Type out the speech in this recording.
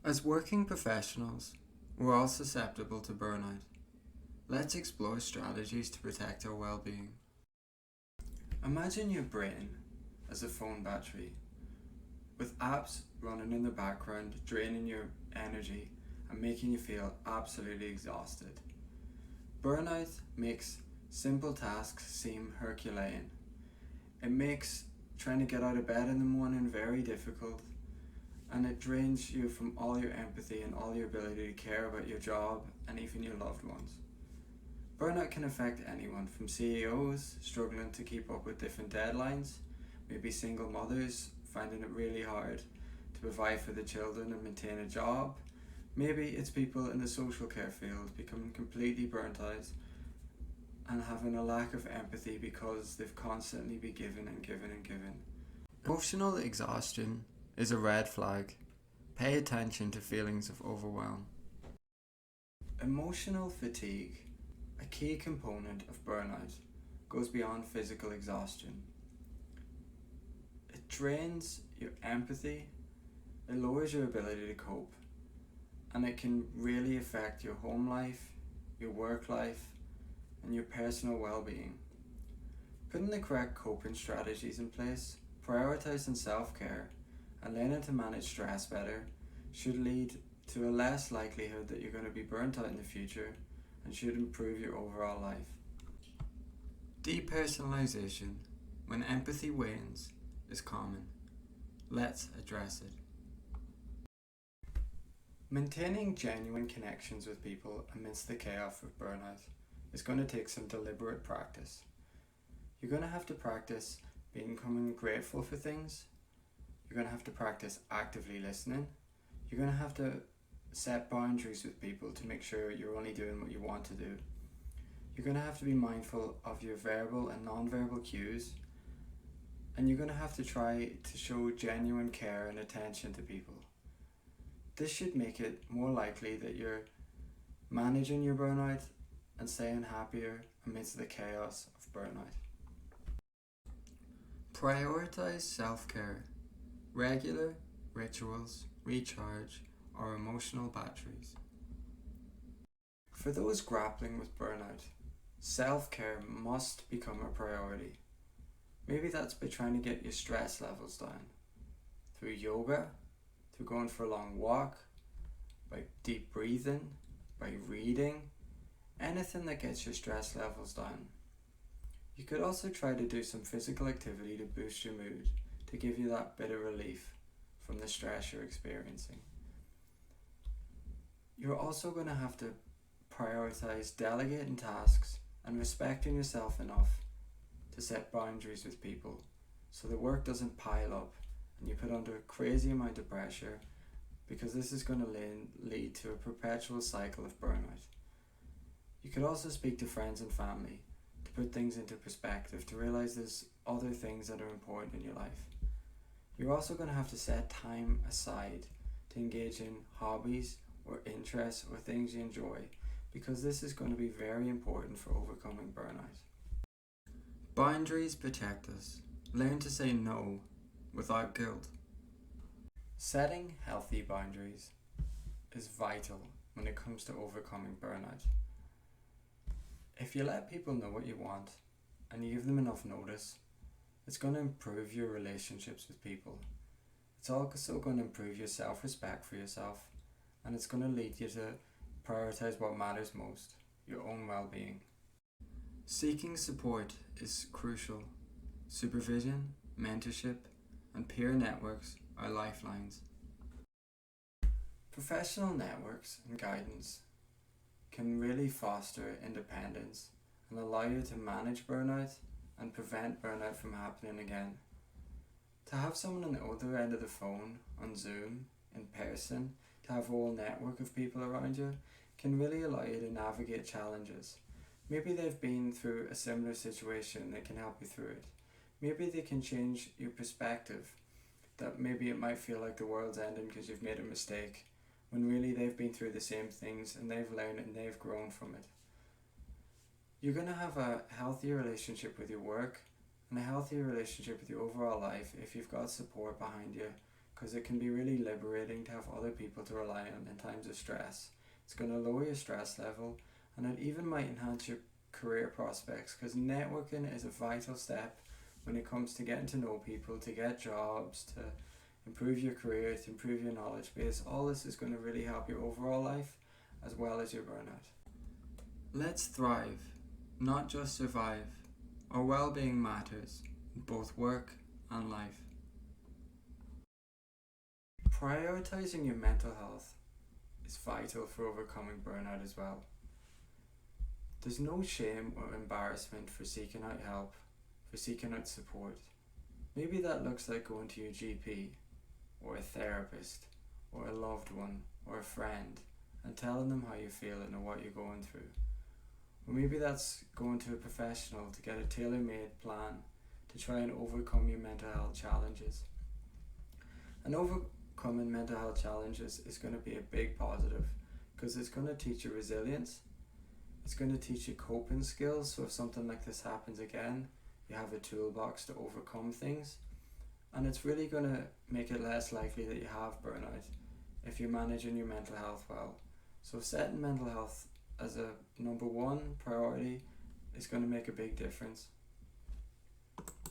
As working professionals, we're all susceptible to burnout. Let's explore strategies to protect our well-being. Imagine your brain as a phone battery, with apps running in the background, draining your energy and making you feel absolutely exhausted. Burnout makes simple tasks seem Herculean. It makes trying to get out of bed in the morning very difficult, and it drains you from all your empathy and all your ability to care about your job and even your loved ones. Burnout can affect anyone, from CEOs struggling to keep up with different deadlines, maybe single mothers finding it really hard to provide for the children and maintain a job. Maybe it's people in the social care field becoming completely burnt out and having a lack of empathy because they've constantly been given and given and given. Emotional exhaustion is a red flag. Pay attention to feelings of overwhelm. Emotional fatigue, a key component of burnout, goes beyond physical exhaustion. It drains your empathy, it lowers your ability to cope, and it can really affect your home life, your work life, and your personal well-being. Putting the correct coping strategies in place, prioritizing self-care, and learning to manage stress better should lead to a less likelihood that you're going to be burnt out in the future and should improve your overall life. Depersonalization, when empathy wanes, is common. Let's address it. Maintaining genuine connections with people amidst the chaos of burnout is going to take some deliberate practice. You're going to have to practice becoming grateful for things. You're going to have to practice actively listening. You're going to have to set boundaries with people to make sure you're only doing what you want to do. You're going to have to be mindful of your verbal and non-verbal cues. And you're going to have to try to show genuine care and attention to people. This should make it more likely that you're managing your burnout and staying happier amidst the chaos of burnout. Prioritize self-care. Regular rituals recharge our emotional batteries. For those grappling with burnout, self-care must become a priority. Maybe that's by trying to get your stress levels down through yoga, through going for a long walk, by deep breathing, by reading, anything that gets your stress levels down. You could also try to do some physical activity to boost your mood, to give you that bit of relief from the stress you're experiencing. You're also going to have to prioritize delegating tasks and respecting yourself enough to set boundaries with people so the work doesn't pile up and you put under a crazy amount of pressure, because this is going to lead to a perpetual cycle of burnout. You could also speak to friends and family to put things into perspective, to realize there's other things that are important in your life. You're also going to have to set time aside to engage in hobbies or interests or things you enjoy, because this is going to be very important for overcoming burnout. Boundaries protect us. Learn to say no without guilt. Setting healthy boundaries is vital when it comes to overcoming burnout. If you let people know what you want and you give them enough notice, it's going to improve your relationships with people. It's also going to improve your self-respect for yourself, and it's going to lead you to prioritize what matters most, your own well-being. Seeking support is crucial. Supervision, mentorship, and peer networks are lifelines. Professional networks and guidance can really foster independence and allow you to manage burnout and prevent burnout from happening again. To have someone on the other end of the phone, on Zoom, in person, to have a whole network of people around you can really allow you to navigate challenges. Maybe they've been through a similar situation and they can help you through it. Maybe they can change your perspective, that maybe it might feel like the world's ending because you've made a mistake, when really they've been through the same things and they've learned and they've grown from it. You're going to have a healthier relationship with your work and a healthier relationship with your overall life if you've got support behind you because it can be really liberating to have other people to rely on in times of stress. It's going to lower your stress level, and it even might enhance your career prospects, because networking is a vital step when it comes to getting to know people, to get jobs, to improve your career, to improve your knowledge base. All this is going to really help your overall life as well as your burnout. Let's thrive, not just survive. Our well-being matters in both work and life. Prioritizing your mental health is vital for overcoming burnout as well. There's no shame or embarrassment for seeking out help, for seeking out support. Maybe that looks like going to your GP, or a therapist, or a loved one, or a friend, and telling them how you're feeling or what you're going through. Or maybe that's going to a professional to get a tailor-made plan to try and overcome your mental health challenges. And overcoming mental health challenges is going to be a big positive, because it's going to teach you resilience. It's going to teach you coping skills, so if something like this happens again, you have a toolbox to overcome things. And it's really going to make it less likely that you have burnout if you're managing your mental health well. So setting mental health as a number one priority is going to make a big difference.